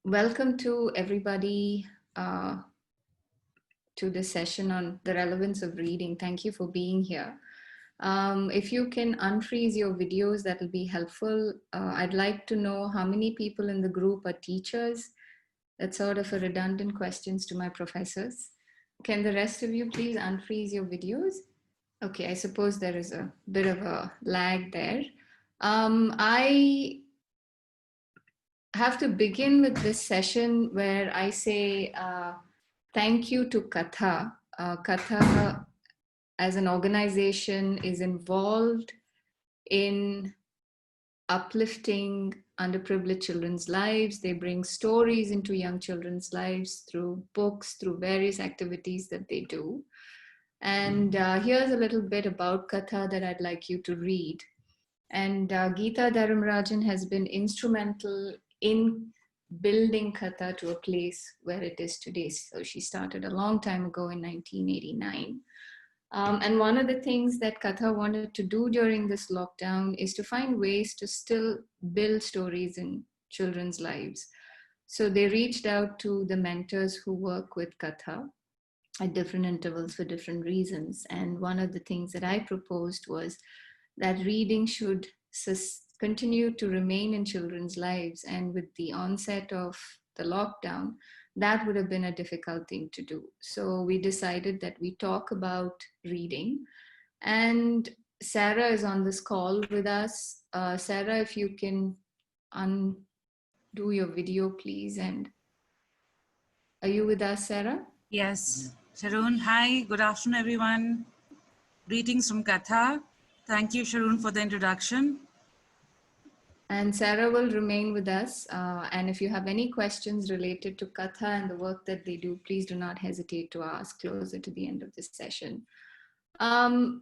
Welcome to everybody to this session on the relevance of reading. Thank you for being here. If you can unfreeze your videos, that will be helpful. I'd like to know how many people in the group are teachers. That's sort of a redundant questions to my professors. Can the rest of you please unfreeze your videos? Okay, I suppose there is a bit of a lag there. I have to begin with this session where I say thank you to Katha. Katha, as an organization, is involved in uplifting underprivileged children's lives. They bring stories into young children's lives through books, through various activities that they do. And here's a little bit about Katha that I'd like you to read. And Geeta Dharamrajan has been instrumental in building Katha to a place where it is today. So she started a long time ago in 1989. And one of the things that Katha wanted to do during this lockdown is to find ways to still build stories in children's lives. So they reached out to the mentors who work with Katha at different intervals for different reasons. And one of the things that I proposed was that reading should continue to remain in children's lives. And with the onset of the lockdown, that would have been a difficult thing to do. So we decided that we talk about reading. And Sarah is on this call with us. Sarah, if you can undo your video, please. And are you with us, Sarah? Yes. Sharon, hi. Good afternoon, everyone. Greetings from Katha. Thank you, Sharon, for the introduction. And Sarah will remain with us. And if you have any questions related to Katha and the work that they do, please do not hesitate to ask closer to the end of this session. I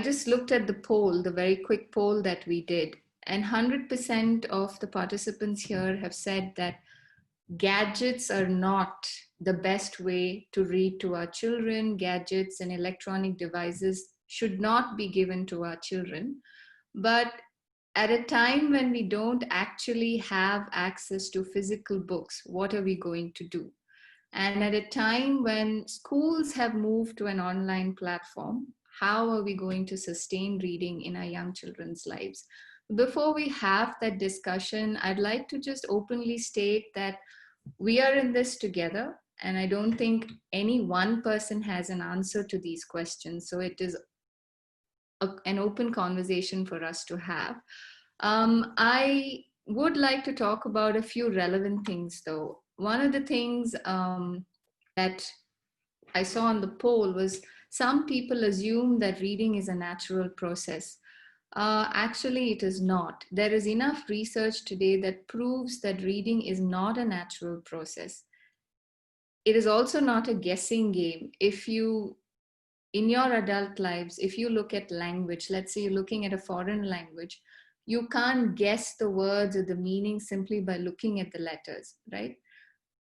just looked at the poll, the very quick poll that we did, and 100% of the participants here have said that gadgets are not the best way to read to our children. Gadgets and electronic devices should not be given to our children. But at a time when we don't actually have access to physical books, what are we going to do? And at a time when schools have moved to an online platform, how are we going to sustain reading in our young children's lives? Before we have that discussion, I'd like to just openly state that we are in this together, and I don't think any one person has an answer to these questions. So it is an open conversation for us to have. I would like to talk about a few relevant things, though. One of the things that I saw on the poll was some people assume that reading is a natural process. Actually, it is not. There is enough research today that proves that reading is not a natural process. It is also not a guessing game. If you, in your adult lives, if you look at language, let's say you're looking at a foreign language, you can't guess the words or the meaning simply by looking at the letters, right?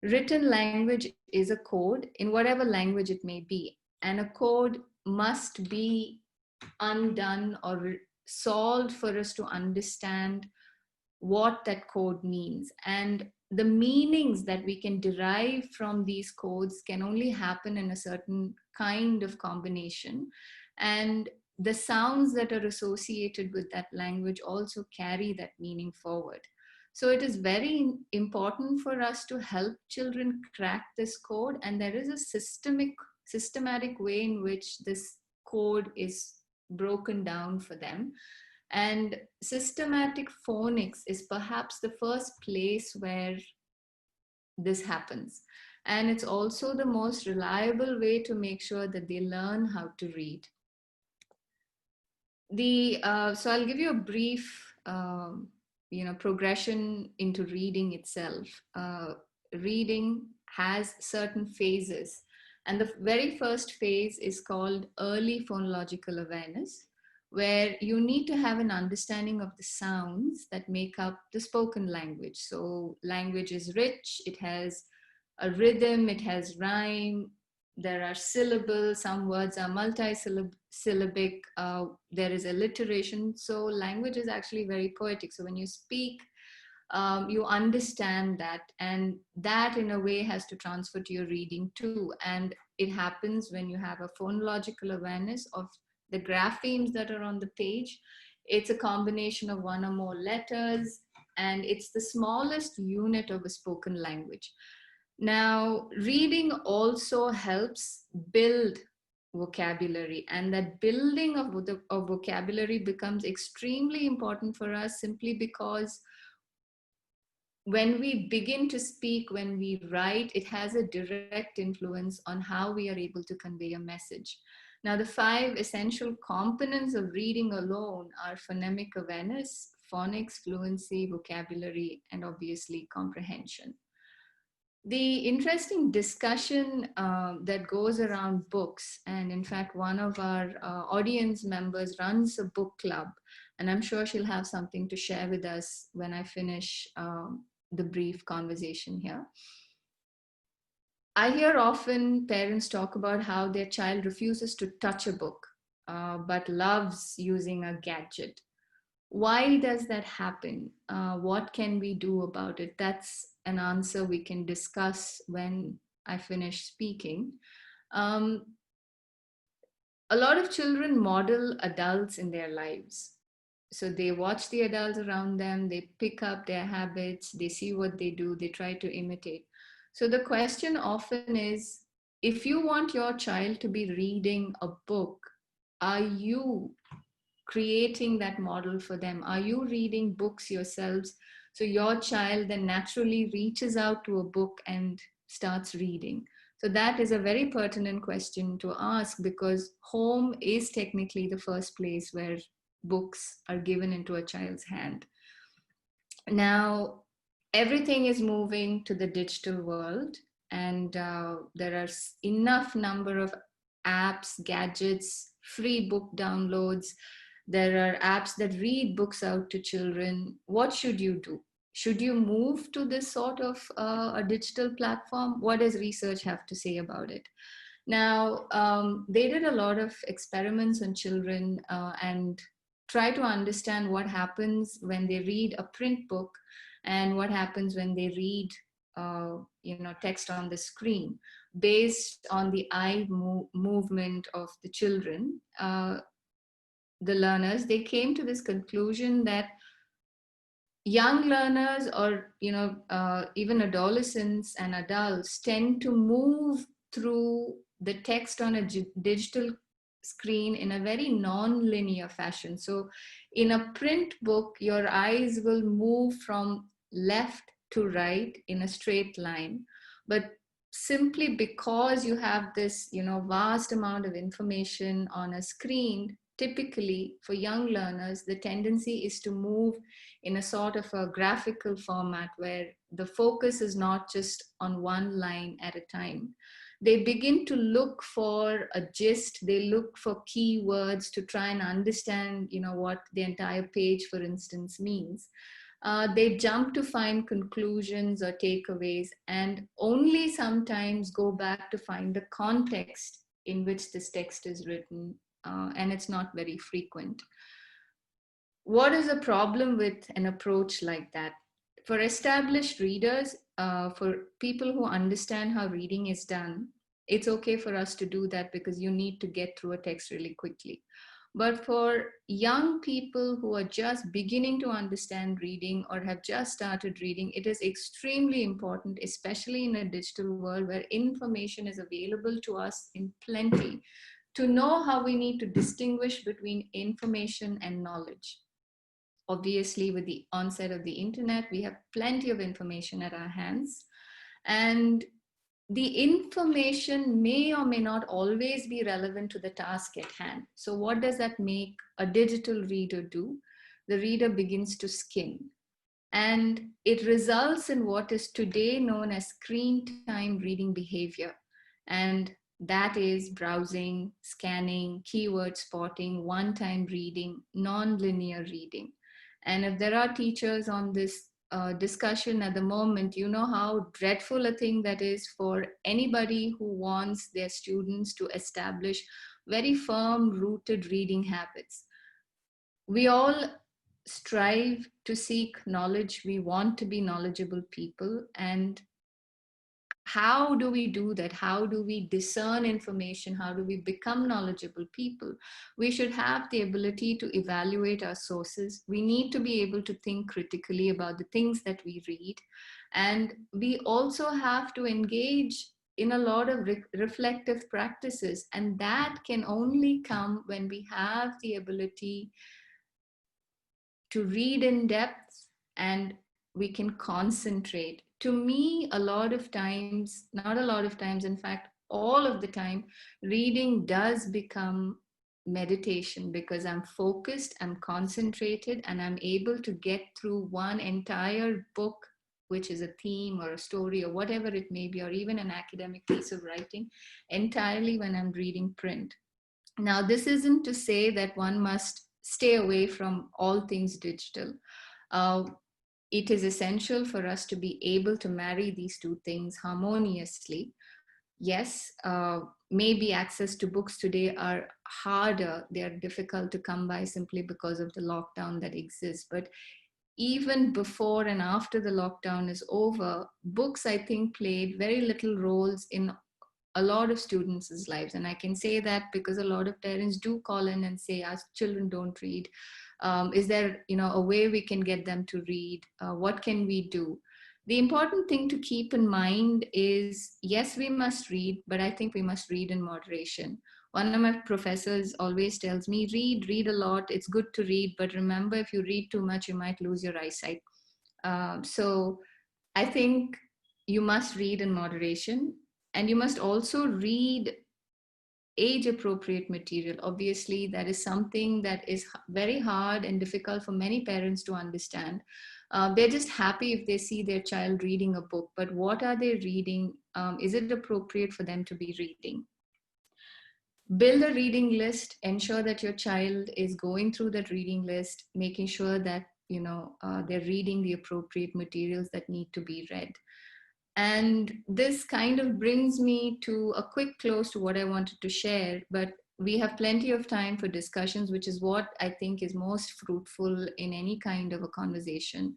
Written language is a code in whatever language it may be, and a code must be undone or solved for us to understand what that code means. And the meanings that we can derive from these codes can only happen in a certain kind of combination. And the sounds that are associated with that language also carry that meaning forward. So it is very important for us to help children crack this code. And there is a systematic way in which this code is broken down for them. And systematic phonics is perhaps the first place where this happens. And it's also the most reliable way to make sure that they learn how to read. So I'll give you a brief progression into reading itself. Reading has certain phases. And the very first phase is called early phonological awareness, where you need to have an understanding of the sounds that make up the spoken language. So language is rich, it has a rhythm, it has rhyme, there are syllables, some words are multi-syllabic, there is alliteration. So language is actually very poetic. So when you speak, you understand that, and that in a way has to transfer to your reading too. And it happens when you have a phonological awareness of the graphemes that are on the page. It's a combination of one or more letters, and it's the smallest unit of a spoken language. Now, reading also helps build vocabulary, and that building of vocabulary becomes extremely important for us simply because when we begin to speak, when we write, it has a direct influence on how we are able to convey a message. Now, the 5 essential components of reading alone are phonemic awareness, phonics, fluency, vocabulary, and obviously comprehension. The interesting discussion that goes around books, and in fact, one of our audience members runs a book club, and I'm sure she'll have something to share with us when I finish the brief conversation here. I hear often parents talk about how their child refuses to touch a book, but loves using a gadget. Why does that happen? What can we do about it? That's an answer we can discuss when I finish speaking. Um, a lot of children model adults in their lives. So they watch the adults around them, they pick up their habits, they see what they do, they try to imitate. So the question often is, if you want your child to be reading a book, are you creating that model for them? Are you reading books yourselves? So your child then naturally reaches out to a book and starts reading. So that is a very pertinent question to ask, because home is technically the first place where books are given into a child's hand. Now, everything is moving to the digital world, and there are enough number of apps, gadgets, free book downloads. There are apps that read books out to children. What should you do? Should you move to this sort of a digital platform? What does research have to say about it? Now, they did a lot of experiments on children and try to understand what happens when they read a print book and what happens when they read text on the screen based on the eye movement of the children. The learners, they came to this conclusion that young learners, or even adolescents and adults, tend to move through the text on a digital screen in a very non-linear fashion. So in a print book, your eyes will move from left to right in a straight line, but simply because you have this vast amount of information on a screen, typically for young learners the tendency is to move in a sort of a graphical format where the focus is not just on one line at a time. They begin to look for a gist, they look for keywords to try and understand what the entire page, for instance, means. They jump to find conclusions or takeaways, and only sometimes go back to find the context in which this text is written, and it's not very frequent. What is the problem with an approach like that? For established readers, for people who understand how reading is done, it's okay for us to do that because you need to get through a text really quickly. But for young people who are just beginning to understand reading or have just started reading, it is extremely important, especially in a digital world where information is available to us in plenty, to know how we need to distinguish between information and knowledge. Obviously, with the onset of the internet, we have plenty of information at our hands. And the information may or may not always be relevant to the task at hand. So what does that make a digital reader do? The reader begins to skim. And it results in what is today known as screen time reading behavior. And that is browsing, scanning, keyword spotting, one-time reading, non-linear reading. And if there are teachers on this discussion at the moment, you know how dreadful a thing that is for anybody who wants their students to establish very firm rooted reading habits. We all strive to seek knowledge. We want to be knowledgeable people. And how do we do that? How do we discern information? How do we become knowledgeable people? We should have the ability to evaluate our sources. We need to be able to think critically about the things that we read. And we also have to engage in a lot of reflective practices. And that can only come when we have the ability to read in depth and we can concentrate. To me, a lot of times, not a lot of times, in fact, all of the time, reading does become meditation because I'm focused, I'm concentrated, and I'm able to get through one entire book, which is a theme or a story or whatever it may be, or even an academic piece of writing, entirely when I'm reading print. Now, this isn't to say that one must stay away from all things digital. Uh, it is essential for us to be able to marry these two things harmoniously. Yes, maybe access to books today are harder, they are difficult to come by simply because of the lockdown that exists. But even before and after the lockdown is over, books, I think, played very little roles in a lot of students' lives. And I can say that because a lot of parents do call in and say, our children don't read. Is there, a way we can get them to read? What can we do? The important thing to keep in mind is, yes, we must read, but I think we must read in moderation. One of my professors always tells me, read a lot. It's good to read, but remember, if you read too much, you might lose your eyesight. So I think you must read in moderation, and you must also read age appropriate material. Obviously, that is something that is very hard and difficult for many parents to understand. They're just happy if they see their child reading a book, but what are they reading? Is it appropriate for them to be reading? Build a reading list, ensure that your child is going through that reading list, making sure that they're reading the appropriate materials that need to be read. And this kind of brings me to a quick close to what I wanted to share, but we have plenty of time for discussions, which is what I think is most fruitful in any kind of a conversation.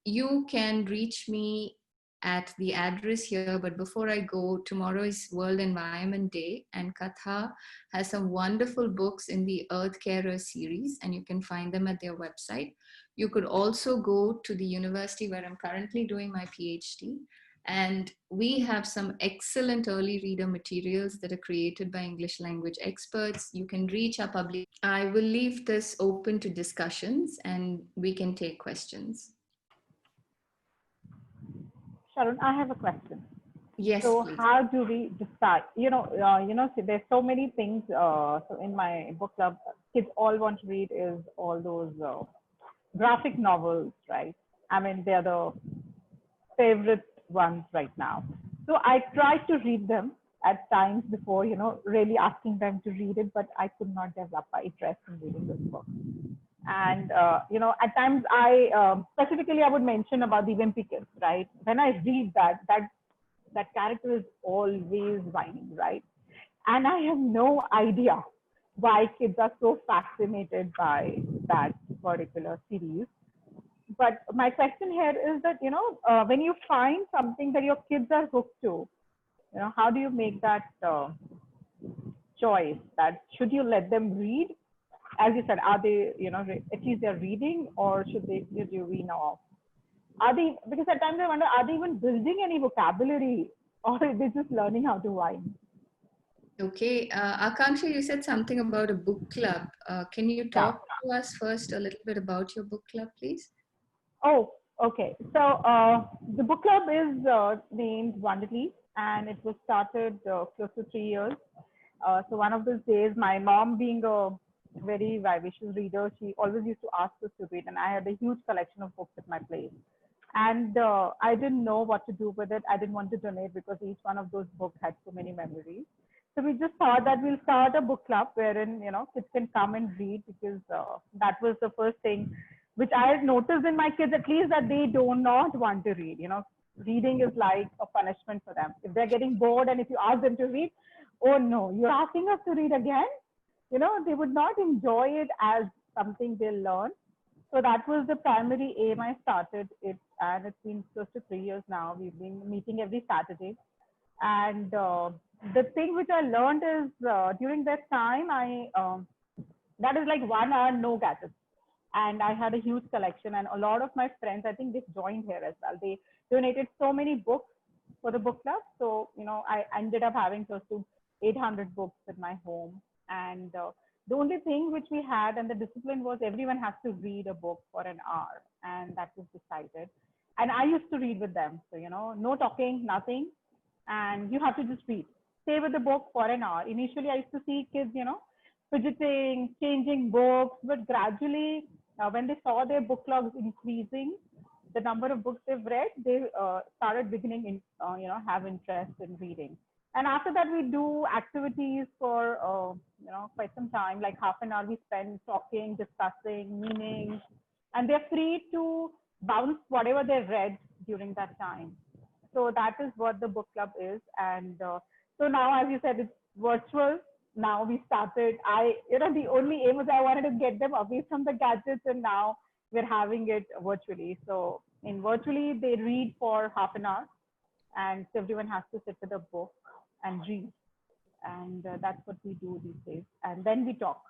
You can reach me at the address here, but before I go, tomorrow is World Environment Day, and Katha has some wonderful books in the Earth Carer series, and you can find them at their website. You could also go to the university where I'm currently doing my PhD, and we have some excellent early reader materials that are created by English language experts. You can reach our public. I will leave this open to discussions and we can take questions. Sharon, I have a question. Yes, So please. how do we decide? See, there's so many things. So in my book club, kids all want to read is all those graphic novels, right? I mean, they're the favorite ones right now. So I tried to read them at times before, really asking them to read it, but I could not develop my interest in reading this book. And at times specifically I would mention about the wimpy kids, right? When I read that character is always whining, right? And I have no idea why kids are so fascinated by that particular series. But my question here is that, when you find something that your kids are hooked to, how do you make that choice that should you let them read? As you said, are they, at least they're reading, or should you wean off? Are they, because at times I wonder, are they even building any vocabulary, or are they just learning how to whine? Okay, Akanksha, you said something about a book club. Can you talk to us first a little bit about your book club, please? Oh, okay. So the book club is named Wonderly, and it was started close to 3 years. So one of those days, my mom, being a very vivacious reader, she always used to ask us to read, and I had a huge collection of books at my place. And I didn't know what to do with it. I didn't want to donate because each one of those books had so many memories. So we just thought that we'll start a book club wherein, kids can come and read, because that was the first thing which I had noticed in my kids, at least, that they do not want to read. Reading is like a punishment for them. If they're getting bored and if you ask them to read, oh no, you're asking us to read again? They would not enjoy it as something they'll learn. So that was the primary aim. I started it, and it's been close to 3 years now. We've been meeting every Saturday. And the thing which I learned is during that time, that is like 1 hour, no gadgets. And I had a huge collection, and a lot of my friends, I think they joined here as well. They donated so many books for the book club. So, I ended up having close to 800 books in my home. And the only thing which we had and the discipline was everyone has to read a book for an hour. And that was decided. And I used to read with them. So, no talking, nothing. And you have to just read. Stay with the book for an hour. Initially, I used to see kids, fidgeting, changing books, but gradually, when they saw their book logs increasing, the number of books they've read, they started beginning in, have interest in reading. And after that, we do activities for, quite some time, like half an hour we spend talking, discussing meanings, and they're free to bounce whatever they read during that time. So that is what the book club is. And so now, as you said, it's virtual. Now we started, the only aim was I wanted to get them away from the gadgets, and now we're having it virtually. So in virtually, they read for half an hour, and so everyone has to sit with a book and read. And that's what we do these days. And then we talk.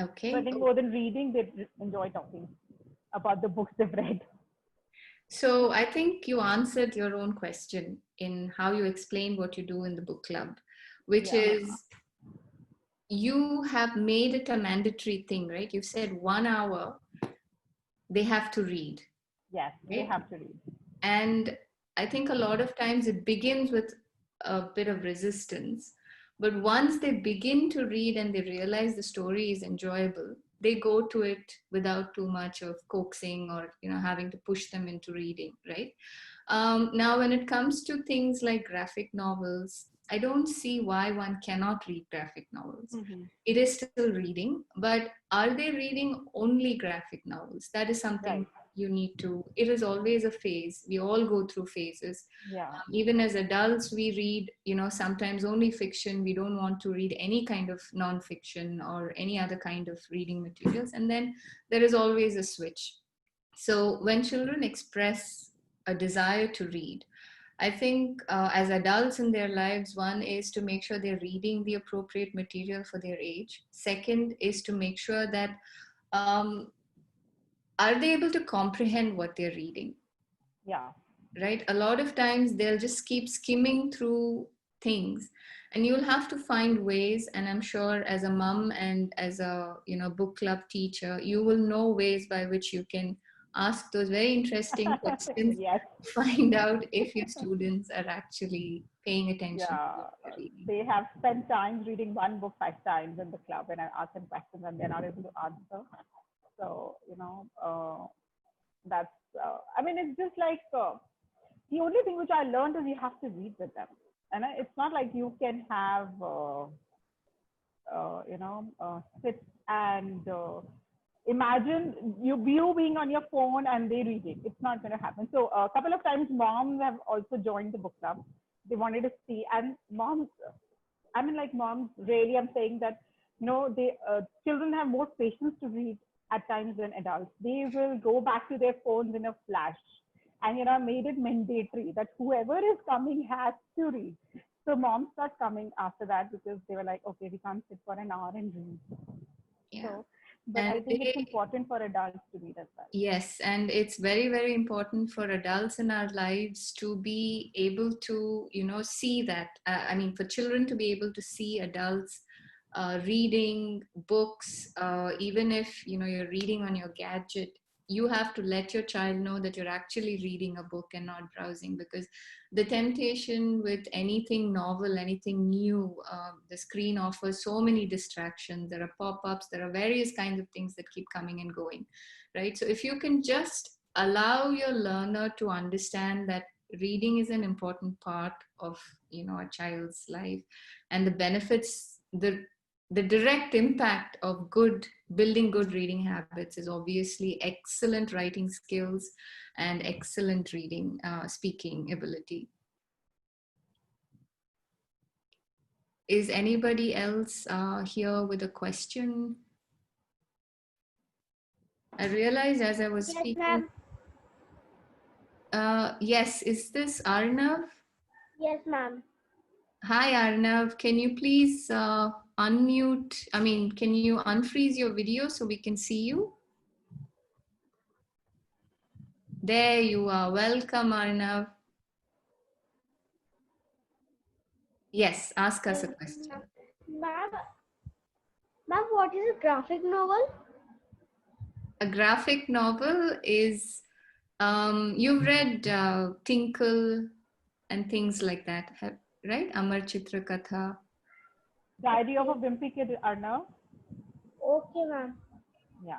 Okay. So I think more than reading, they enjoy talking about the books they've read. So I think you answered your own question in how you explain what you do in the book club, which is you have made it a mandatory thing, right? You've said 1 hour they have to read. Yes, right? they have to read. And I think a lot of times it begins with a bit of resistance. But once they begin to read and they realize the story is enjoyable, they go to it without too much of coaxing or having to push them into reading, right? Now, when it comes to things like graphic novels, I don't see why one cannot read graphic novels. Mm-hmm. It is still reading, but are they reading only graphic novels? That is something Right. you need to, it is always a phase. We all go through phases. Yeah. Even as adults, we read, sometimes only fiction. We don't want to read any kind of non-fiction or any other kind of reading materials. And then there is always a switch. So when children express a desire to read, I think as adults in their lives, one is to make sure they're reading the appropriate material for their age. Second is to make sure that are they able to comprehend what they're reading? Yeah. Right? A lot of times they'll just keep skimming through things, and you'll have to find ways. And I'm sure as a mom and as a book club teacher, you will know ways by which you can ask those very interesting questions. Yes. Find out if your students are actually paying attention to Yeah. what they're reading. They have spent time reading one book 5 times in the club, and I ask them questions and they're not able to answer. So, that's, it's just like the only thing which I learned is you have to read with them. And it's not like you can have, sit and imagine you being on your phone and they reading. It's not going to happen. So a couple of times moms have also joined the book club. They wanted to see, and moms, moms really, I'm saying that, they children have more patience to read at times than adults. They will go back to their phones in a flash. And, made it mandatory that whoever is coming has to read. So moms start coming after that because they were like, okay, we can't sit for an hour and read. Yeah. So, but And I think it's important for adults to read as well. Yes, and it's very, very important for adults in our lives to be able to, see that. For children to be able to see adults reading books, even if, you're reading on your gadget, you have to let your child know that you're actually reading a book and not browsing, because the temptation with anything novel, anything new, the screen offers so many distractions. There are pop-ups, there are various kinds of things that keep coming and going, right? So if you can just allow your learner to understand that reading is an important part of a child's life, and the benefits, the direct impact of building good reading habits is obviously excellent writing skills and excellent reading, speaking ability. Is anybody else here with a question? I realized as I was Yes, speaking. ma'am. Yes, is this Arnav? Yes, ma'am. Hi, Arnav. Can you please unmute? I mean, can you unfreeze your video so we can see you? There you are. Welcome, Arnav. Yes, ask us a question. Ma'am, ma'am, what is a graphic novel? A graphic novel is, you've read Tinkle and things like that, right? Amar Chitra Katha, Diary of a Wimpy Kid, Arnav. Okay, ma'am. Yeah.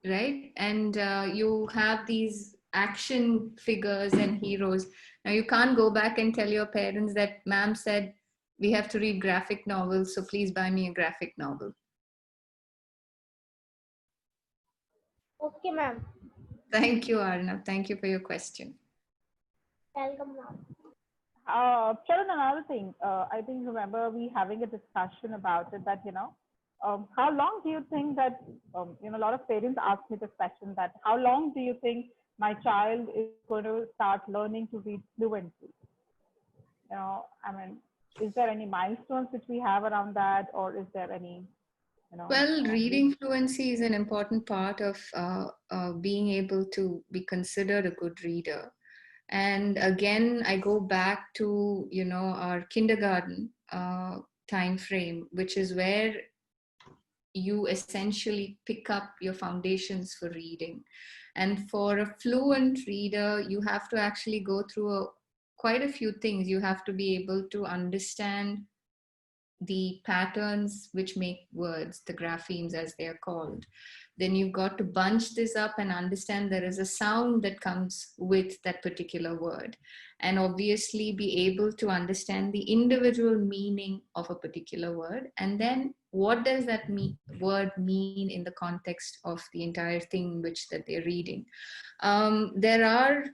right? And you have these action figures and heroes. Now, you can't go back and tell your parents that ma'am said we have to read graphic novels, so please buy me a graphic novel. Okay, ma'am. Thank you, Arnav. Thank you for your question. Welcome, ma'am. Sharon, another thing, I think remember we having a discussion about it that, how long do you think that, a lot of parents ask me this question that how long do you think my child is going to start learning to read fluently? I mean, is there any milestones which we have around that, or is there any, Well, reading fluency is an important part of being able to be considered a good reader. And again, I go back to, our kindergarten time frame, which is where you essentially pick up your foundations for reading. And for a fluent reader, you have to actually go through quite a few things. You have to be able to understand the patterns which make words, the graphemes as they are called. Then you've got to bunch this up and understand there is a sound that comes with that particular word. And obviously be able to understand the individual meaning of a particular word. And then what does that word mean in the context of the entire thing which that they're reading. There are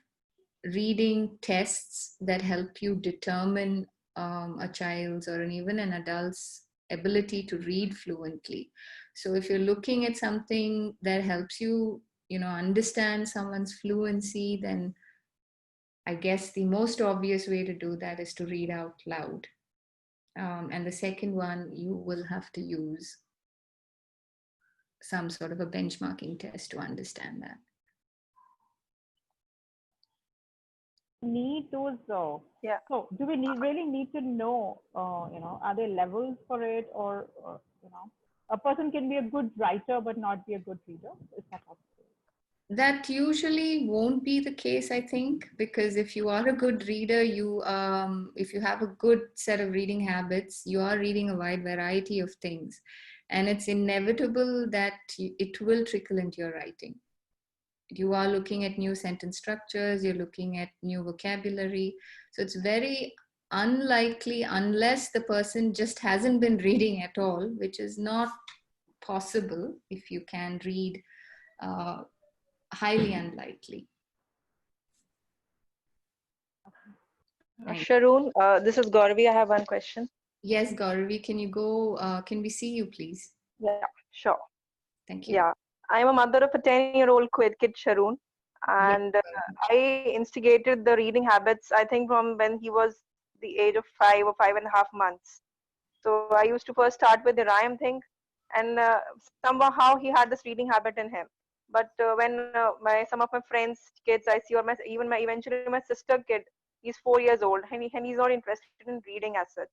reading tests that help you determine a child's or even an adult's ability to read fluently. So if you're looking at something that helps you, understand someone's fluency, then I guess the most obvious way to do that is to read out loud. And the second one, you will have to use some sort of a benchmarking test to understand that. Need those Yeah. so do we really need to know are there levels for it, or a person can be a good writer but not be a good reader? Is that possible? That usually won't be the case, I think, because if you are a good reader, if you have a good set of reading habits, you are reading a wide variety of things, and it's inevitable that it will trickle into your writing. You are looking at new sentence structures, you're looking at new vocabulary, so it's very unlikely, unless the person just hasn't been reading at all, which is not possible if you can read. Highly unlikely. Sharoon, this is Gauravi. I have one question. Yes, Gauravi, can you go? Can we see you, please? Yeah, sure. Thank you. Yeah, I'm a mother of a 10-year-old kid, Sharoon, Yes. and I instigated the reading habits, I think, from when he was the age of 5 or 5.5 months. So I used to first start with the rhyme thing, and somehow he had this reading habit in him. But when some of my friends' kids I see, or eventually my sister kid, he's 4 years old, and he's not interested in reading as such.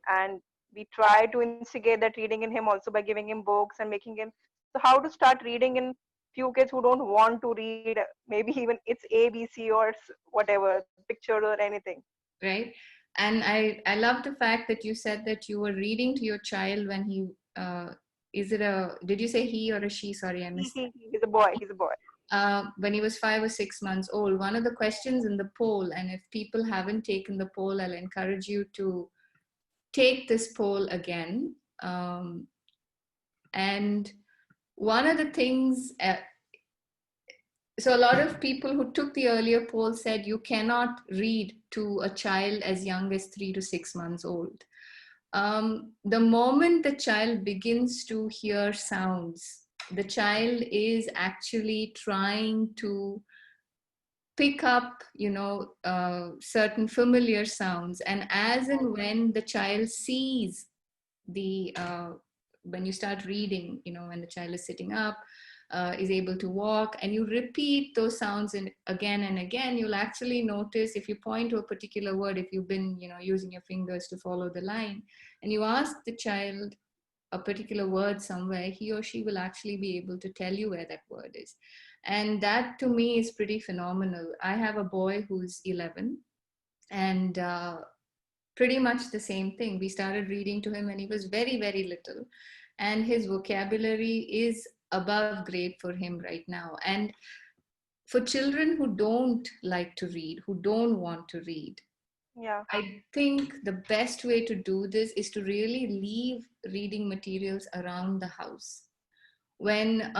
And we try to instigate that reading in him also by giving him books and making him. So how to start reading in few kids who don't want to read? Maybe even it's ABC or whatever picture or anything. Right. And I love the fact that you said that you were reading to your child when he, did you say he or a she? Sorry, I missed that. He's a boy. He's a boy. When he was 5 or 6 months old. One of the questions in the poll, and if people haven't taken the poll, I'll encourage you to take this poll again. And one of the things, so a lot of people who took the earlier poll said you cannot read to a child as young as 3 to 6 months old. The moment the child begins to hear sounds, the child is actually trying to pick up, certain familiar sounds. And as and when the child sees the, when you start reading, when the child is sitting up, is able to walk, and you repeat those sounds again and again, you'll actually notice, if you point to a particular word, if you've been, using your fingers to follow the line, and you ask the child a particular word somewhere, he or she will actually be able to tell you where that word is. And that to me is pretty phenomenal. I have a boy who's 11, and pretty much the same thing. We started reading to him when he was very, very little, and his vocabulary is above grade for him right now. And for children who don't like to read, who don't want to read, Yeah. I think the best way to do this is to really leave reading materials around the house. When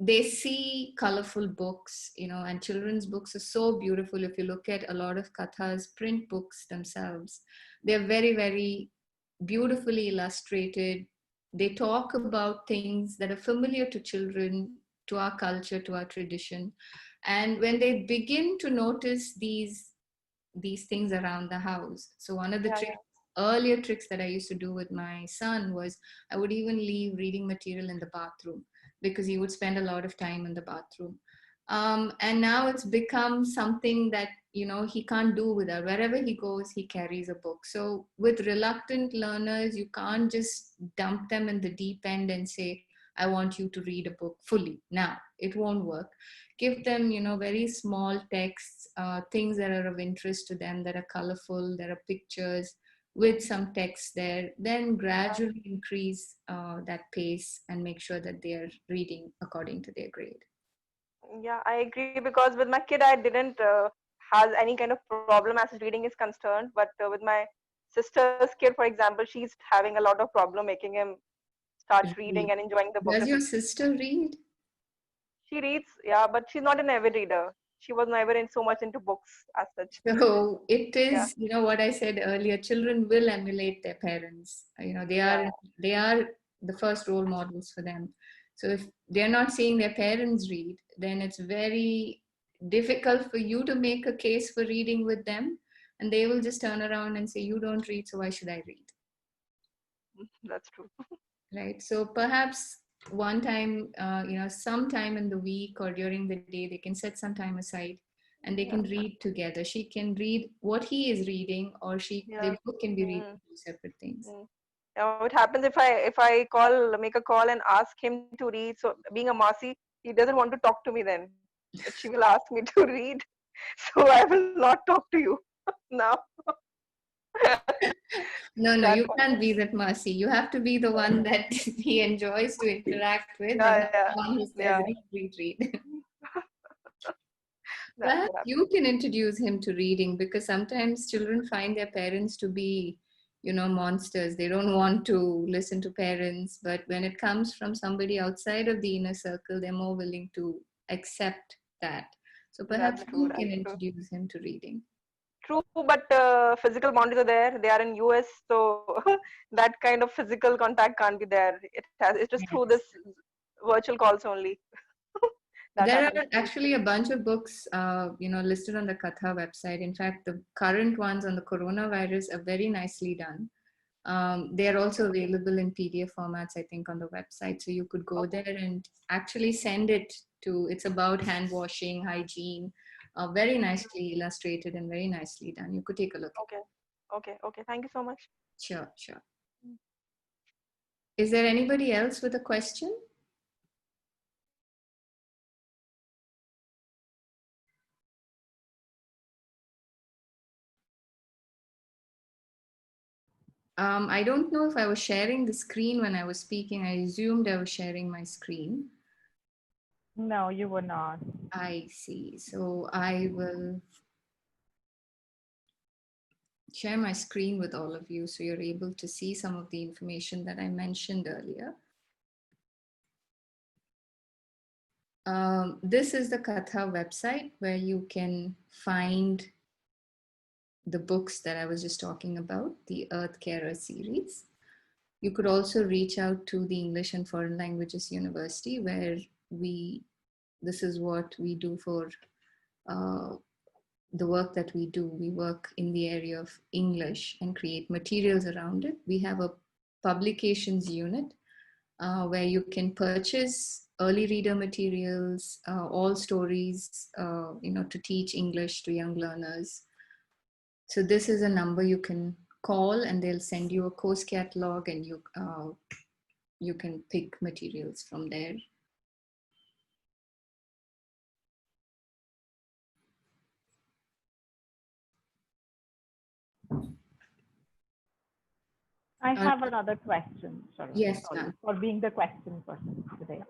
they see colorful books, and children's books are so beautiful. If you look at a lot of Katha's print books themselves, they're very, very beautifully illustrated. They talk about things that are familiar to children, to our culture, to our tradition. And when they begin to notice these things around the house. So one of the Yeah. earlier tricks that I used to do with my son was I would even leave reading material in the bathroom, because he would spend a lot of time in the bathroom. And now it's become something that, he can't do without. Wherever he goes, he carries a book. So with reluctant learners, you can't just dump them in the deep end and say, I want you to read a book fully. Now, it won't work. Give them, very small texts, things that are of interest to them, that are colorful, that are pictures with some text there, then gradually increase that pace and make sure that they are reading according to their grade. Yeah, I agree, because with my kid, I didn't have any kind of problem as reading is concerned. But with my sister's kid, for example, she's having a lot of problem making him start reading Read. and enjoying the book. Does your sister read? She reads, yeah, but she's not an avid reader. She was never in so much into books as such. So it Yeah, is, what I said earlier, children will emulate their parents. They yeah, are the first role models for them. So if they're not seeing their parents read, then it's very difficult for you to make a case for reading with them. And they will just turn around and say, you don't read, so why should I read? that's true. Right? So perhaps one time, sometime in the week or during the day, they can set some time aside and they Yeah, can read together. She can read what he is reading, or yeah. they both can be reading Mm, two separate things. mm. What happens if I make a call and ask him to read? So being a Masi, he doesn't want to talk to me then. But she will ask me to read, so I will not talk to you now. No, no, That you one. can't be that Mercy. You have to be the one that he enjoys to interact with, and Yeah, not yeah, the one who says, yeah. read, read, read. That's Perhaps what happens. you can introduce him to reading, because sometimes children find their parents to be, monsters. They don't want to listen to parents, but when it comes from somebody outside of the inner circle, they're more willing to accept that. So perhaps That's true. you can That's true. introduce him to reading. True, but physical boundaries are there. They are in US, so that kind of physical contact can't be there. It is through this Yes. virtual calls only that There happens. are actually a bunch of books, listed on the Katha website. In fact, the current ones on the coronavirus are very nicely done. They are Okay, also available in PDF formats, I think, on the website. So you could go okay, there and actually send it to, it's about hand washing, hygiene, very nicely illustrated and very nicely done. You could take a look at okay, okay. Thank you so much. it. Sure, sure. Is there anybody else with a question? I don't know if I was sharing the screen when I was speaking. I assumed I was sharing my screen. No, you were not. I see. So I will share my screen with all of you so you're able to see some of the information that I mentioned earlier. This is the Katha website where you can find the books that I was just talking about, the Earth Carer series. You could also reach out to the English and Foreign Languages University, where this is what we do for the work that we do. We work in the area of English and create materials around it. We have a publications unit where you can purchase early reader materials, all stories, to teach English to young learners. So this is a number you can call, and they'll send you a course catalog, and you can pick materials from there. I have another question. Sorry, yes, sorry for being the question person today.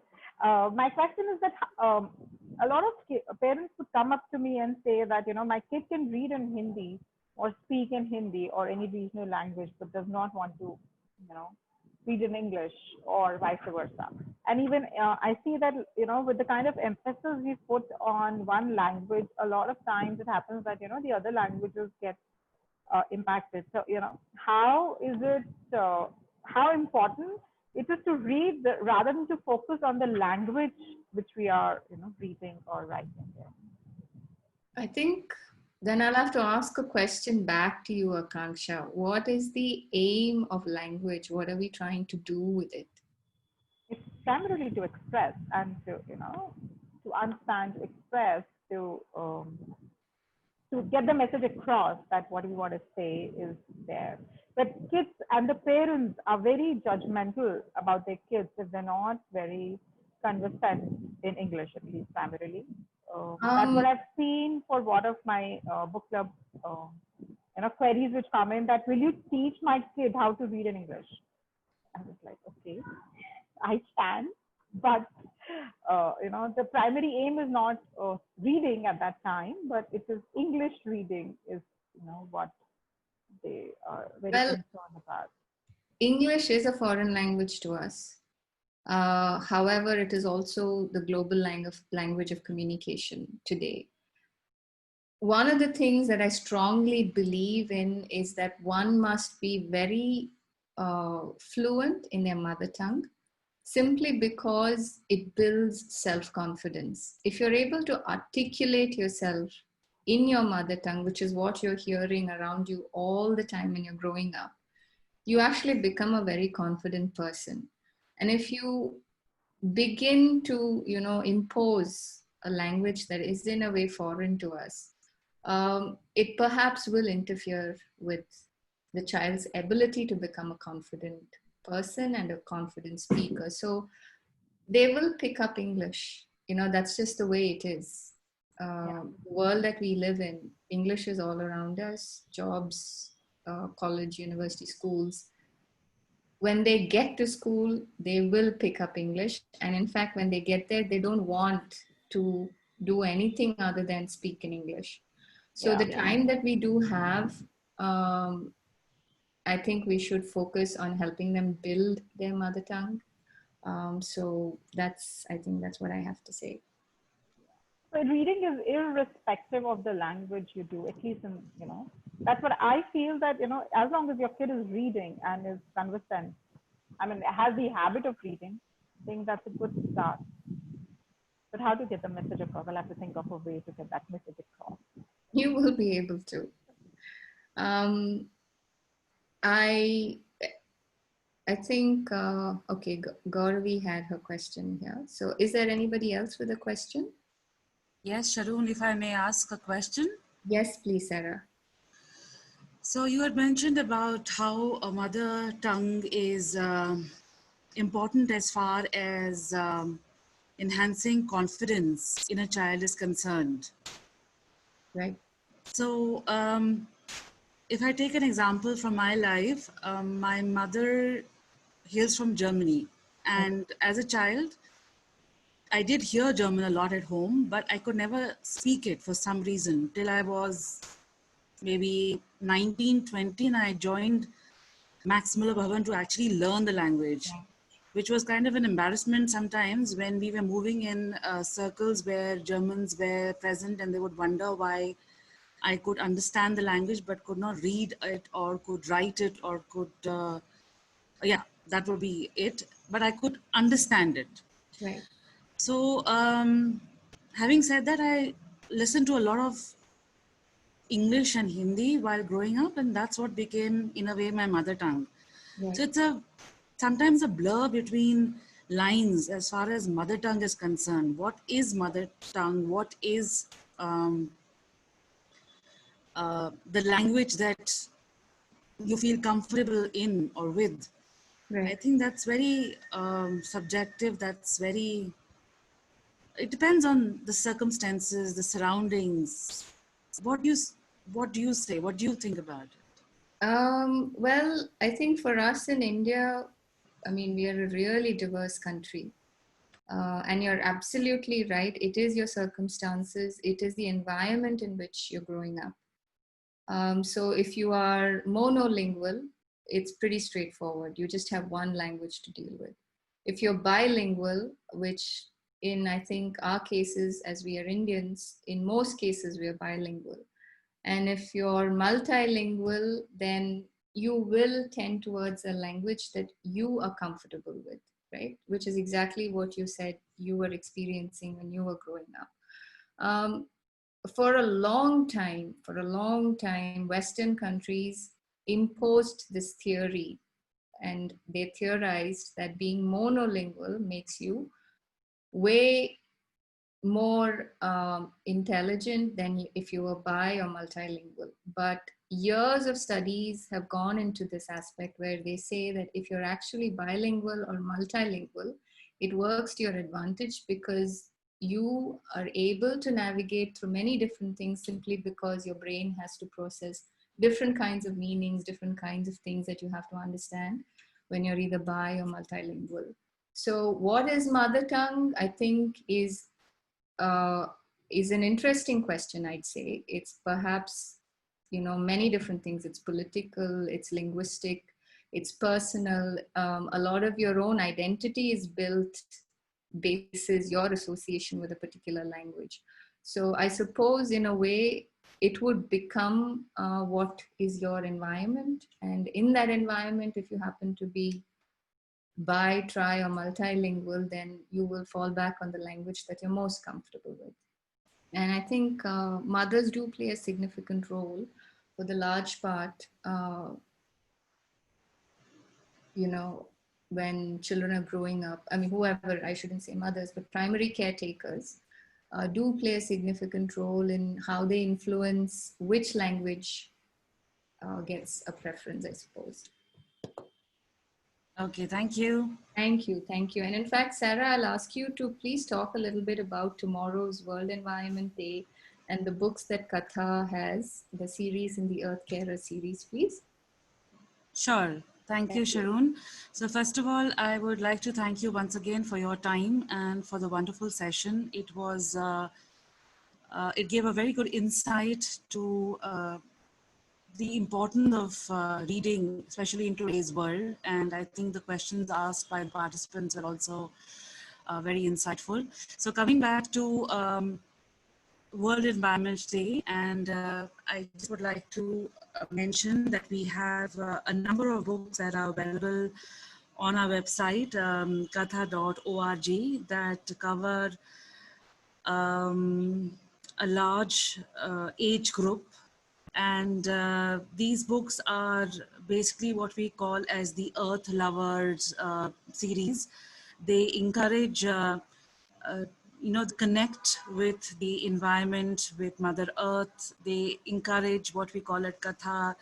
My question is that a lot of parents would come up to me and say that, my kid can read in Hindi or speak in Hindi or any regional language, but does not want to, read in English or vice versa. And even I see that, with the kind of emphasis we put on one language, a lot of times it happens that, the other languages get impacted. So, how is it, how important it is to read rather than to focus on the language which we are, reading or writing there? I think then I'll have to ask a question back to you, Akanksha. What is the aim of language? What are we trying to do with it? It's primarily to express and to, to understand, to express, to get the message across that what we want to say is there. But kids and the parents are very judgmental about their kids if they're not very conversant in English, at least primarily. That's what I've seen for one of my book club queries which come in, that will you teach my kid how to read in English? I was like, okay, I can, but the primary aim is not reading at that time, but it is English reading is, what they are very concerned about. English is a foreign language to us. However, it is also the global language of communication today. One of the things that I strongly believe in is that one must be very fluent in their mother tongue, simply because it builds self-confidence. If you're able to articulate yourself in your mother tongue, which is what you're hearing around you all the time when you're growing up, you actually become a very confident person. And if you begin to, impose a language that is in a way foreign to us, it perhaps will interfere with the child's ability to become a confident person and a confident speaker. So they will pick up English. That's just the way it is. The world that we live in, English is all around us, jobs, college, university, schools. When they get to school, they will pick up English. And in fact, when they get there, they don't want to do anything other than speak in English. So the time that we do have, I think we should focus on helping them build their mother tongue. So I think that's what I have to say. So reading is irrespective of the language you do, at least in, that's what I feel, that, as long as your kid is reading and is conversant, has the habit of reading, I think that's a good start. But how to get the message across? I'll have to think of a way to get that message across. You will be able to. I think, okay, Gauravi had her question here. So is there anybody else with a question? Yes, Sharon, if I may ask a question. Yes, please, Sarah. So you had mentioned about how a mother tongue is important as far as enhancing confidence in a child is concerned. Right. So if I take an example from my life, my mother hails from Germany. And as a child, I did hear German a lot at home, but I could never speak it for some reason till I was maybe 19, 20, and I joined Max Muller Bhavan to actually learn the language, which was kind of an embarrassment sometimes when we were moving in circles where Germans were present, and they would wonder why I could understand the language but could not read it or could write it or could, that would be it, but I could understand it. Right. So, having said that, I listened to a lot of English and Hindi while growing up, and that's what became, in a way, my mother tongue. So Right. it's sometimes a blur between lines as far as mother tongue is concerned. What is mother tongue? What is the language that you feel comfortable in or with? I Right. think that's very subjective. That's very, it depends on the circumstances, the surroundings. What do you, what do you say? What do you think about it? Well, I think for us in India, I mean, we are a really diverse country. And you're absolutely right. It is your circumstances, it is the environment in which you're growing up. So if you are monolingual, it's pretty straightforward. You just have one language to deal with. If you're bilingual, which in I think our cases, as we are Indians, in most cases we are bilingual. And if you're multilingual, then you will tend towards a language that you are comfortable with, right? Which is exactly what you said you were experiencing when you were growing up. For a long time, Western countries imposed this theory, and they theorized that being monolingual makes you way more intelligent than if you were bi or multilingual. But years of studies have gone into this aspect where they say that if you're actually bilingual or multilingual, it works to your advantage because you are able to navigate through many different things simply because your brain has to process different kinds of meanings, different kinds of things that you have to understand when you're either bi or multilingual. So, what is mother tongue? I think uh, is an interesting question, I'd say. It's perhaps, many different things. It's political, it's linguistic, it's personal. A lot of your own identity is built basis your association with a particular language. So I suppose in a way, it would become what is your environment. And in that environment, if you happen to be bi, tri, or multilingual, then you will fall back on the language that you're most comfortable with. And I think mothers do play a significant role for the large part, you know, when children are growing up. I mean, whoever, I shouldn't say mothers, but primary caretakers do play a significant role in how they influence which language gets a preference, I suppose. Okay, thank you. Thank you, thank you. And in fact, Sarah, I'll ask you to please talk a little bit about tomorrow's World Environment Day and the books that Katha has, the series in the Earth Carer series, please. Sure. Thank you, Sharon. So first of all, I would like to thank you once again for your time and for the wonderful session. It was, it gave a very good insight to the importance of reading, especially in today's world. And I think the questions asked by the participants were also very insightful. So coming back to World Environment Day, and I just would like to mention that we have a number of books that are available on our website, katha.org, that cover a large age group. And these books are basically what we call as the Earth Lovers series. They encourage connect with the environment, with Mother Earth. They encourage what we call it Katha.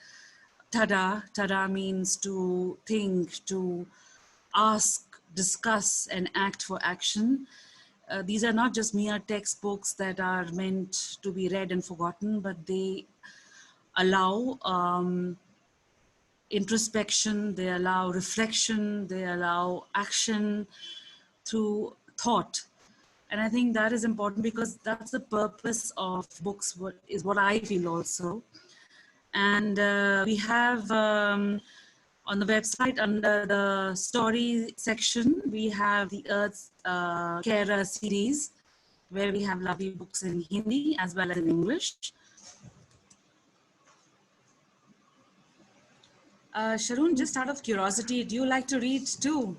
Tada. Tada means to think, to ask, discuss, and act for action. These are not just mere textbooks that are meant to be read and forgotten, but they allow introspection, they allow reflection, they allow action through thought. And I think that is important because that's the purpose of books, what I feel also. And we have on the website under the story section, we have the Earth Carer series, where we have lovely books in Hindi as well as in English. Sharon, just out of curiosity, do you like to read too?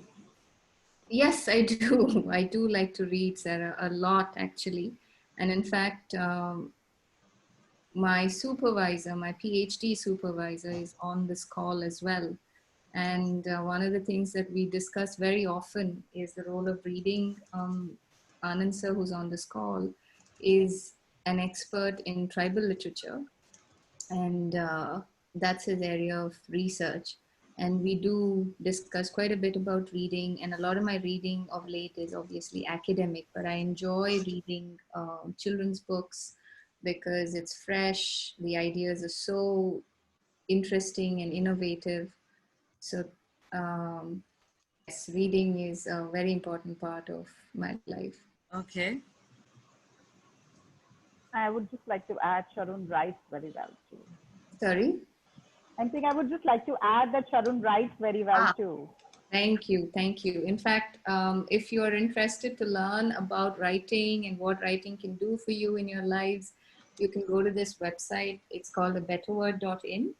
Yes, I do. I do like to read, Sarah, a lot actually. And in fact, my supervisor, my PhD supervisor, is on this call as well. And one of the things that we discuss very often is the role of reading. Anand sir, who's on this call, is an expert in tribal literature, and that's his area of research. And we do discuss quite a bit about reading, and a lot of my reading of late is obviously academic, but I enjoy reading children's books because it's fresh, the ideas are so interesting and innovative. So yes, reading is a very important part of my life. Okay. I would just like to add Sharun writes very well too. Sorry? I think I would just like to add that Sharun writes very well Ah, too. thank you, thank you. In fact, if you're interested to learn about writing and what writing can do for you in your lives, you can go to this website. It's called abetterword.in,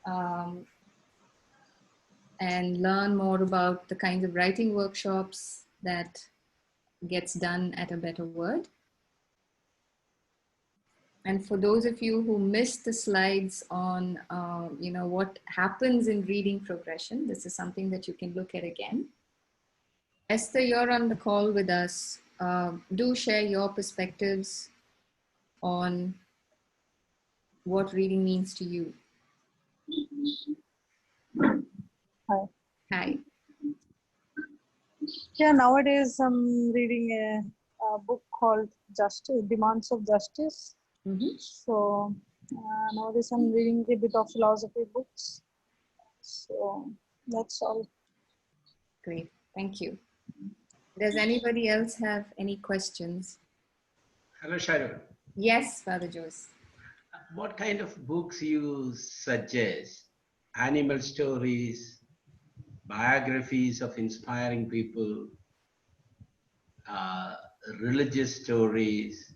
um, and learn more about the kinds of writing workshops that gets done at A Better Word. And for those of you who missed the slides on, what happens in reading progression, this is something that you can look at again. Esther, you're on the call with us. Do share your perspectives on what reading means to you. Hi. Hi. Yeah, nowadays I'm reading a book called Justice, Demands of Justice. Mm-hmm. So nowadays I'm reading a bit of philosophy books. So that's all. Great, thank you. Does anybody else have any questions? Hello, Sharon. Yes, Father Jose. What kind of books you suggest? Animal stories, biographies of inspiring people, uh, religious stories.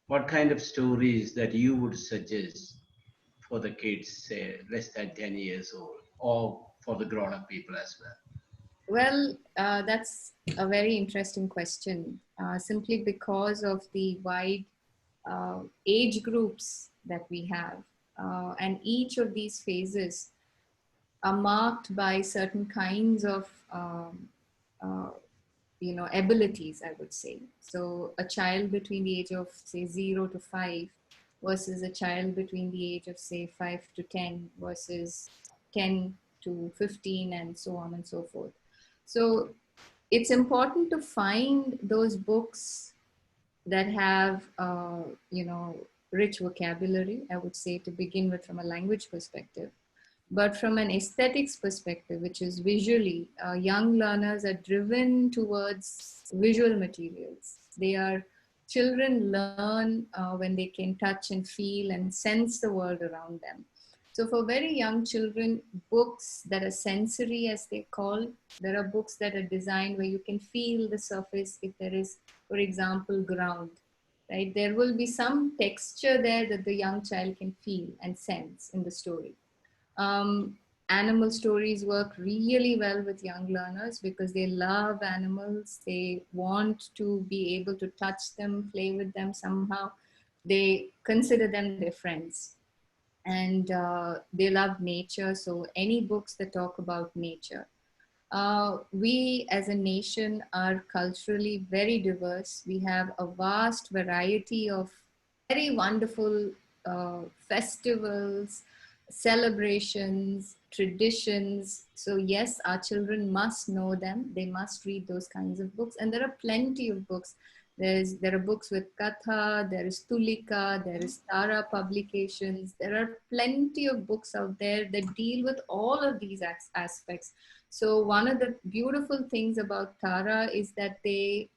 What kind of stories that you would suggest for the kids, say less than 10 years old, or for the grown-up people as well? Well, that's a very interesting question, simply because of the wide age groups that we have. And each of these phases are marked by certain kinds of uh, abilities, I would say. So a child between the age of say 0 to 5 versus a child between the age of say 5 to 10 versus 10 to 15 and so on and so forth. So it's important to find those books that have rich vocabulary, I would say, to begin with, from a language perspective. But from an aesthetics perspective, which is visually, young learners are driven towards visual materials. Children learn when they can touch and feel and sense the world around them. So for very young children, books that are sensory, as they call, there are books that are designed where you can feel the surface. If there is, for example, ground, right? There will be some texture there that the young child can feel and sense in the story. Um, Animal stories work really well with young learners because they love animals. They want to be able to touch them, play with them somehow. They consider them their friends. And they love nature. So any books that talk about nature. We as a nation are culturally very diverse. We have a vast variety of very wonderful festivals, celebrations, traditions. So yes, our children must know them. They must read those kinds of books. And there are plenty of books. There are books with Katha, there is Tulika, there is Tara publications. There are plenty of books out there that deal with all of these aspects. So one of the beautiful things about Tara is that they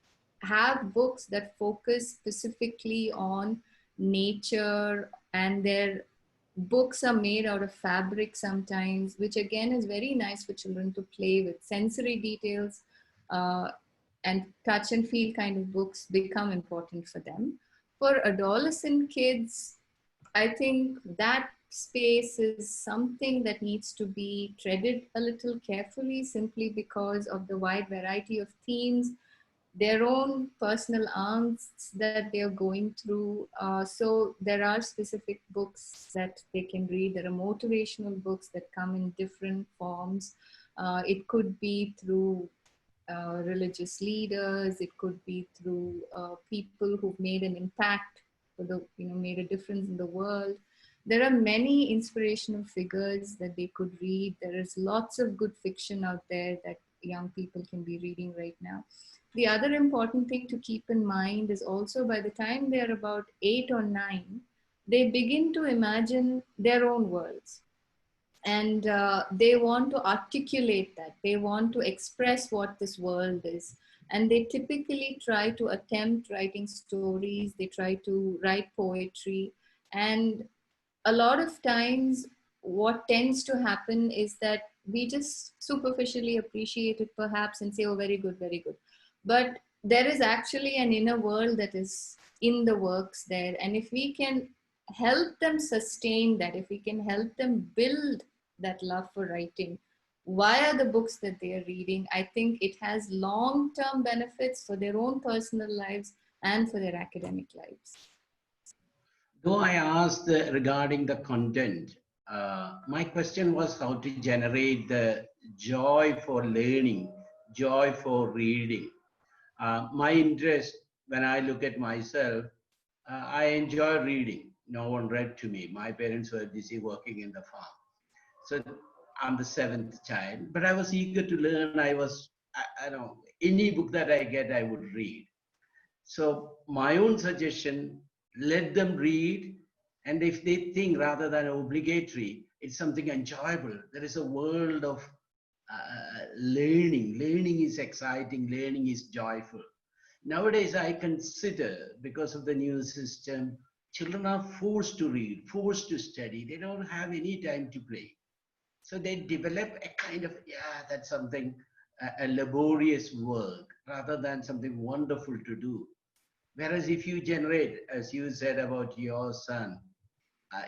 have books that focus specifically on nature, and their books are made out of fabric sometimes, which again is very nice for children to play with. Sensory details and touch and feel kind of books become important for them. For adolescent kids, I think that space is something that needs to be treaded a little carefully, simply because of the wide variety of themes, their own personal angsts that they're going through. So there are specific books that they can read. There are motivational books that come in different forms. It could be through religious leaders. It could be through people who've made an impact for the, made a difference in the world. There are many inspirational figures that they could read. There is lots of good fiction out there that young people can be reading right now. The other important thing to keep in mind is also by the time they're about 8 or 9, they begin to imagine their own worlds. And they want to articulate that. They want to express what this world is. And they typically try to attempt writing stories, they try to write poetry. And a lot of times, what tends to happen is that we just superficially appreciate it perhaps and say, oh, very good, very good. But there is actually an inner world that is in the works there. And if we can help them sustain that, if we can help them build that love for writing via the books that they are reading, I think it has long-term benefits for their own personal lives and for their academic lives. Though I asked regarding the content, my question was how to generate the joy for learning, joy for reading. My interest, when I look at myself, I enjoy reading. No one read to me. My parents were busy working in the farm. So I'm the seventh child, but I was eager to learn. I know, any book that I get, I would read. So my own suggestion, let them read. And if they think rather than obligatory, it's something enjoyable. There is a world of learning. Learning is exciting. Learning is joyful. Nowadays, I consider, because of the new system, children are forced to read, forced to study. They don't have any time to play. So they develop a kind of, yeah, that's something, a laborious work rather than something wonderful to do. Whereas if you generate, as you said about your son,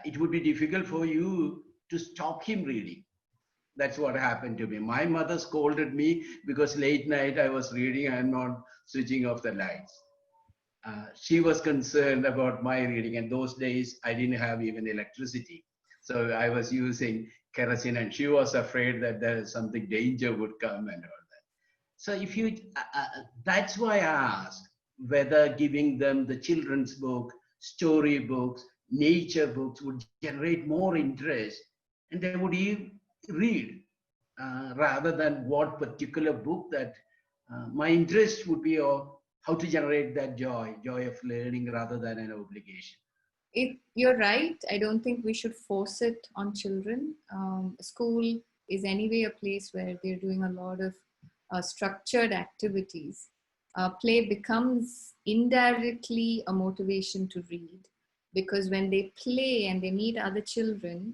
it would be difficult for you to stop him reading. That's what happened to me. My mother scolded me because late night I was reading and not switching off the lights. She was concerned about my reading, and those days I didn't have even electricity. So I was using kerosene, and she was afraid that there is something danger would come and all that. So if you, that's why I asked whether giving them the children's book, story books, nature books would generate more interest, and they would read rather than what particular book that my interest would be, or how to generate that joy of learning rather than an obligation. You're right. I don't think we should force it on children. School is anyway a place where they're doing a lot of structured activities. Play becomes indirectly a motivation to read, because when they play and they meet other children,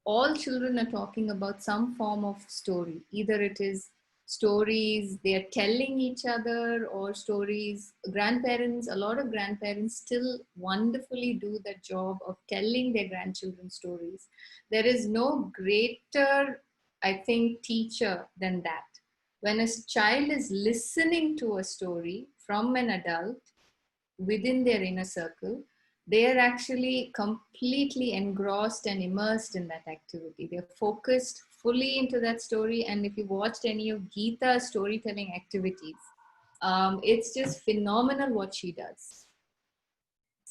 all children are talking about some form of story. Either it is stories they are telling each other, or stories grandparents, a lot of grandparents still wonderfully do that job of telling their grandchildren stories. There is no greater, I think, teacher than that. When a child is listening to a story from an adult within their inner circle, they are actually completely engrossed and immersed in that activity. They're focused fully into that story. And if you watched any of Geeta's storytelling activities, it's just phenomenal what she does.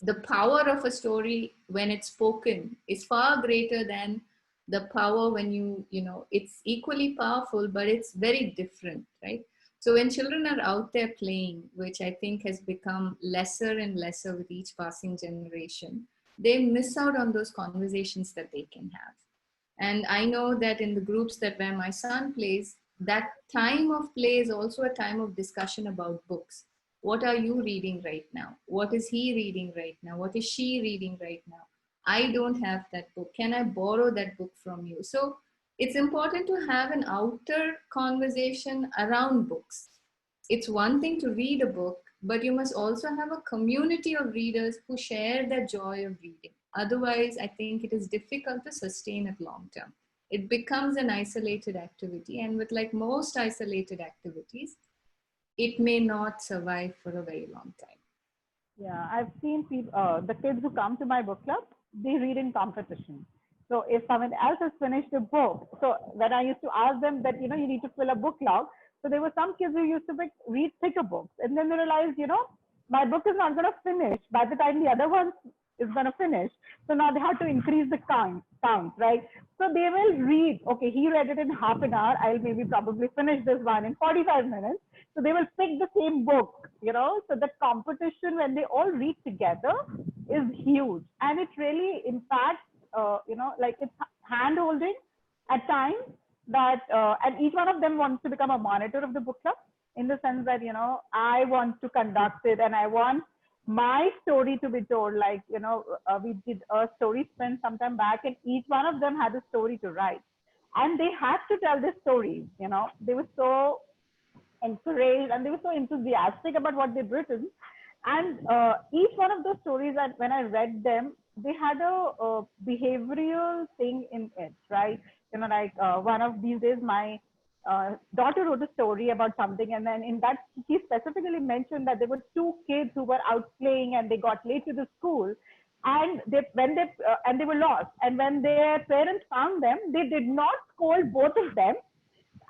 The power of a story when it's spoken is far greater than the power when it's equally powerful, but it's very different, right? So when children are out there playing, which I think has become lesser and lesser with each passing generation, they miss out on those conversations that they can have. And I know that in the groups where my son plays, that time of play is also a time of discussion about books. What are you reading right now? What is he reading right now? What is she reading right now? I don't have that book. Can I borrow that book from you? So it's important to have an outer conversation around books. It's one thing to read a book, but you must also have a community of readers who share that joy of reading. Otherwise, I think it is difficult to sustain it long term. It becomes an isolated activity, and with like most isolated activities, it may not survive for a very long time. Yeah, I've seen people, the kids who come to my book club, they read in competition. So if someone else has finished a book, so when I used to ask them that, you need to fill a book log. So there were some kids who used to read thicker books. And then they realized, my book is not going to finish by the time the other one is going to finish. So now they have to increase the count, right? So they will read, okay, he read it in half an hour. I'll maybe probably finish this one in 45 minutes. So they will pick the same book, So the competition when they all read together is huge. And it really impacts, like it's hand holding at times that, and each one of them wants to become a monitor of the book club in the sense that, I want to conduct it and I want my story to be told. Like, we did a story sprint sometime back and each one of them had a story to write. And they had to tell this story, they were so encouraged and they were so enthusiastic about what they'd written. And each one of those stories, that when I read them, they had a behavioral thing in it, right? Like one of these days, my daughter wrote a story about something, and then in that, she specifically mentioned that there were two kids who were out playing and they got late to the school, and they were lost. And when their parents found them, they did not scold both of them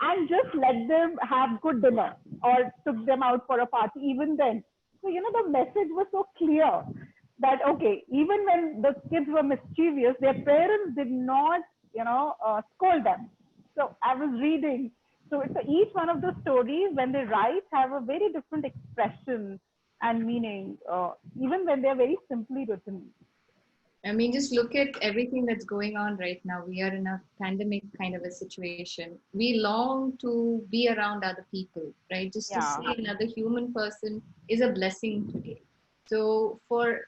and just let them have good dinner or took them out for a party even then. So, the message was so clear that, okay, even when the kids were mischievous, their parents did not, scold them. So I was reading. So each one of the stories, when they write, have a very different expression and meaning, even when they're very simply written. I mean, just look at everything that's going on right now. We are in a pandemic kind of a situation. We long to be around other people, right? Just to see another human person is a blessing today. So for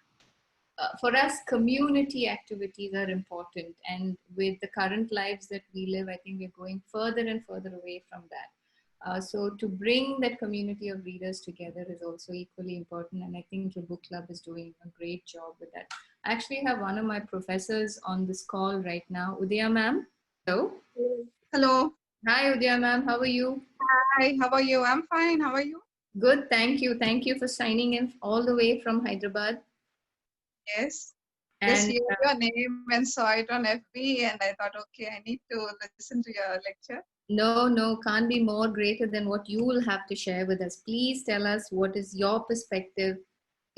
us, community activities are important. And with the current lives that we live, I think we're going further and further away from that. So to bring that community of readers together is also equally important. And I think your book club is doing a great job with that. I actually have one of my professors on this call right now. Udaya ma'am. Hello. Hello. Hi Udaya ma'am, how are you? Hi, how are you? I'm fine. How are you? Good, thank you. Thank you for signing in all the way from Hyderabad. Yes. And just heard your name and saw it on FB and I thought, okay, I need to listen to your lecture. No, can't be more greater than what you will have to share with us. Please tell us what is your perspective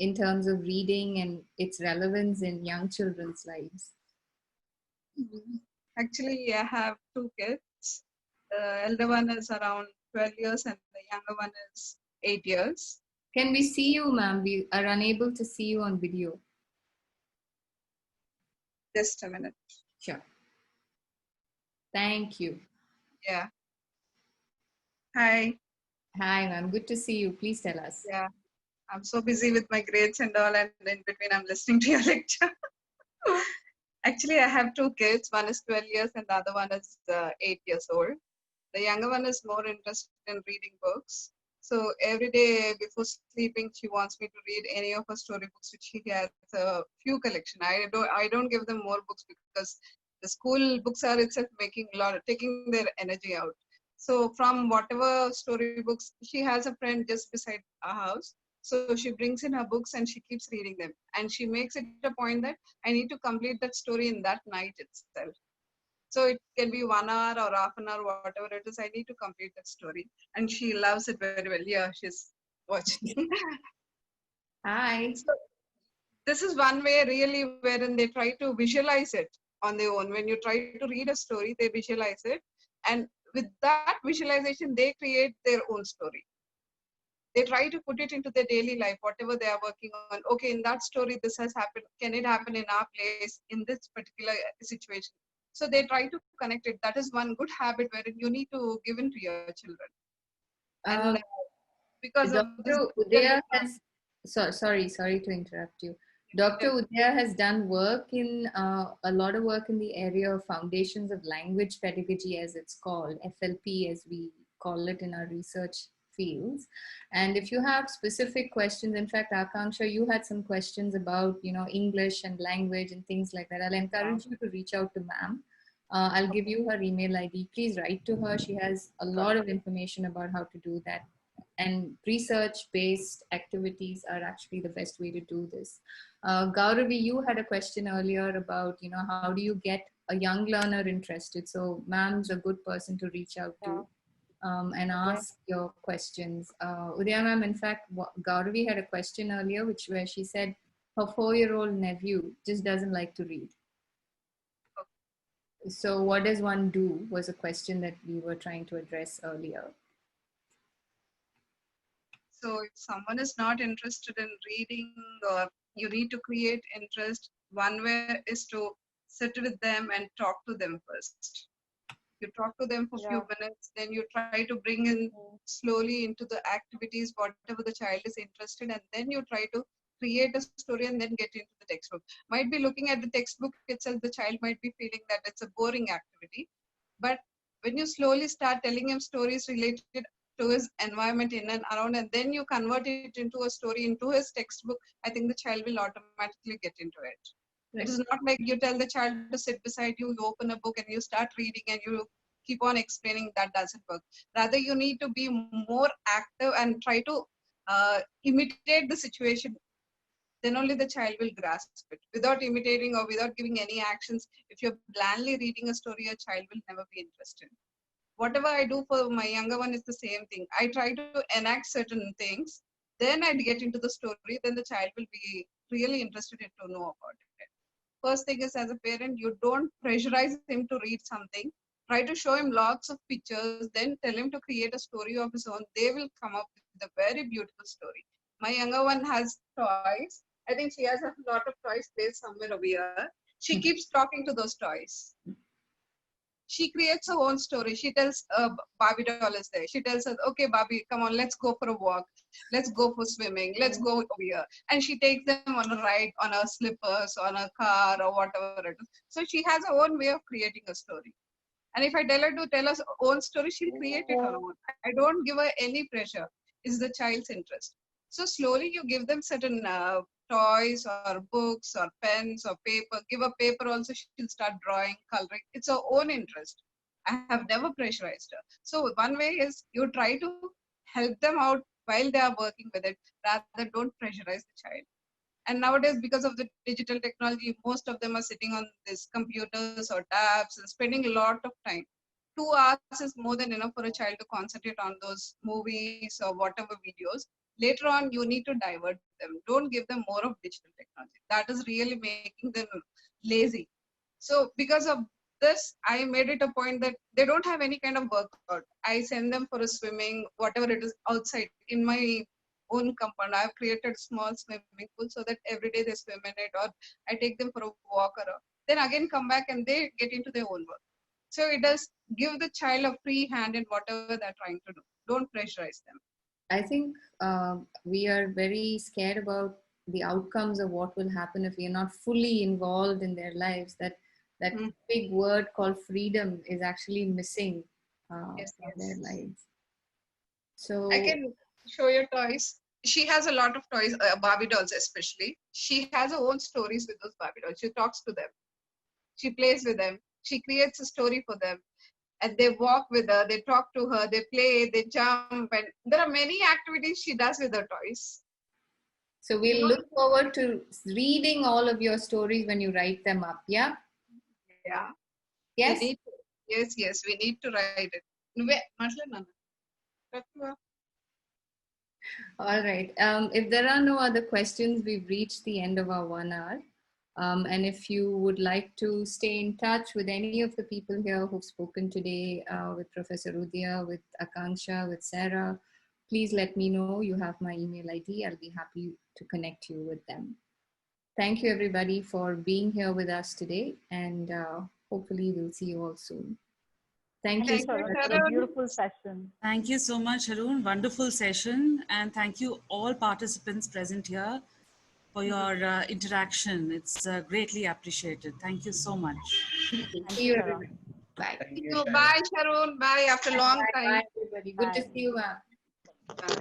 in terms of reading and its relevance in young children's lives. Actually, I have two kids. The elder one is around 12 years and the younger one is 8 years. Can we see you, ma'am? We are unable to see you on video. Just a minute. Sure. Thank you. Yeah. Hi. Hi, ma'am. Good to see you. Please tell us. Yeah. I'm so busy with my grades and all, and in between I'm listening to your lecture. Actually, I have two kids. One is 12 years and the other one is 8 years old. The younger one is more interested in reading books. So every day before sleeping, she wants me to read any of her storybooks, which she has a few collection. I don't give them more books because the school books are itself taking their energy out. So from whatever storybooks, she has a friend just beside our house. So she brings in her books and she keeps reading them. And she makes it a point that I need to complete that story in that night itself. So it can be 1 hour or half an hour, whatever it is. I need to complete that story. And she loves it very well. Yeah, she's watching. Hi. So this is one way really wherein they try to visualize it on their own. When you try to read a story, they visualize it. And with that visualization, they create their own story. They try to put it into their daily life, whatever they are working on. Okay, in that story, this has happened. Can it happen in our place, in this particular situation? So they try to connect it. That is one good habit wherein you need to give in to your children. And because of this, Dr. Udaya has, sorry to interrupt you. Dr. Udaya has done work in a lot of work in the area of foundations of language pedagogy, as it's called, FLP, as we call it in our research fields. And if you have specific questions, in fact, Akanksha, you had some questions about, English and language and things like that. I'll encourage you to reach out to ma'am. I'll give you her email ID. Please write to her. She has a lot of information about how to do that. And research-based activities are actually the best way to do this. Gauravi, you had a question earlier about, how do you get a young learner interested? So ma'am's a good person to reach out to and ask your questions. Udaya ma'am, in fact, Gauravi had a question earlier, where she said her 4-year-old nephew just doesn't like to read. So what does one do was a question that we were trying to address earlier. So if someone is not interested in reading, or you need to create interest, one way is to sit with them and talk to them first. You talk to them for a few minutes, then you try to bring in slowly into the activities, whatever the child is interested, and then you try to create a story and then get into the textbook. Might be looking at the textbook itself, the child might be feeling that it's a boring activity. But when you slowly start telling him stories related to his environment in and around, and then you convert it into a story into his textbook, I think the child will automatically get into it. Right. It is not like you tell the child to sit beside you, you open a book and you start reading and you keep on explaining. That doesn't work. Rather, you need to be more active and try to imitate the situation. Then only the child will grasp it. Without imitating or without giving any actions, if you're blandly reading a story, a child will never be interested. Whatever I do for my younger one is the same thing. I try to enact certain things, then I get into the story, then the child will be really interested in to know about it. First thing is, as a parent, you don't pressurize him to read something. Try to show him lots of pictures, then tell him to create a story of his own. They will come up with a very beautiful story. My younger one has toys. I think she has a lot of toys placed somewhere over here. She keeps talking to those toys. She creates her own story. She tells Barbie doll is there. She tells her, okay, Barbie, come on, let's go for a walk. Let's go for swimming. Let's go over here. And she takes them on a ride, on her slippers, on a car, or whatever it is. So she has her own way of creating a story. And if I tell her to tell us her own story, she'll create it her own. I don't give her any pressure. It's the child's interest. So slowly you give them certain toys or books or pens or paper. Give her paper also, she'll start drawing, coloring. It's her own interest. I have never pressurized her. So one way is you try to help them out while they are working with it, rather don't pressurize the child. And nowadays, because of the digital technology, most of them are sitting on these computers or tabs and spending a lot of time. 2 hours is more than enough for a child to concentrate on those movies or whatever videos. Later on, you need to divert them. Don't give them more of digital technology. That is really making them lazy. So because of this, I made it a point that they don't have any kind of workout. I send them for a swimming, whatever it is, outside in my own compound. I've created a small swimming pool so that every day they swim in it, or I take them for a walk, or then again come back and they get into their own work. So it does give the child a free hand in whatever they're trying to do. Don't pressurize them. I think we are very scared about the outcomes of what will happen if we are not fully involved in their lives. That big word called freedom is actually missing from their lives. So I can show you toys. She has a lot of toys, Barbie dolls especially. She has her own stories with those Barbie dolls. She talks to them. She plays with them. She creates a story for them. And they walk with her, they talk to her, they play, they jump. And there are many activities she does with her toys. So we'll look forward to reading all of your stories when you write them up, yeah? Yeah. Yes? Yes, we need to write it. All right. If there are no other questions, we've reached the end of our 1 hour. And if you would like to stay in touch with any of the people here who've spoken today, with Professor Udaya, with Akanksha, with Sarah, please let me know. You have my email ID. I'll be happy to connect you with them. Thank you, everybody, for being here with us today. And hopefully we'll see you all soon. Thank you. It was a beautiful session. Thank you so much, Haroon. Wonderful session. And thank you all participants present here for your interaction. It's greatly appreciated. Thank you so much. See you, everybody. Bye. Bye, Sharon. Bye. After a long time. Bye, everybody. Good to see you, ma'am. Bye.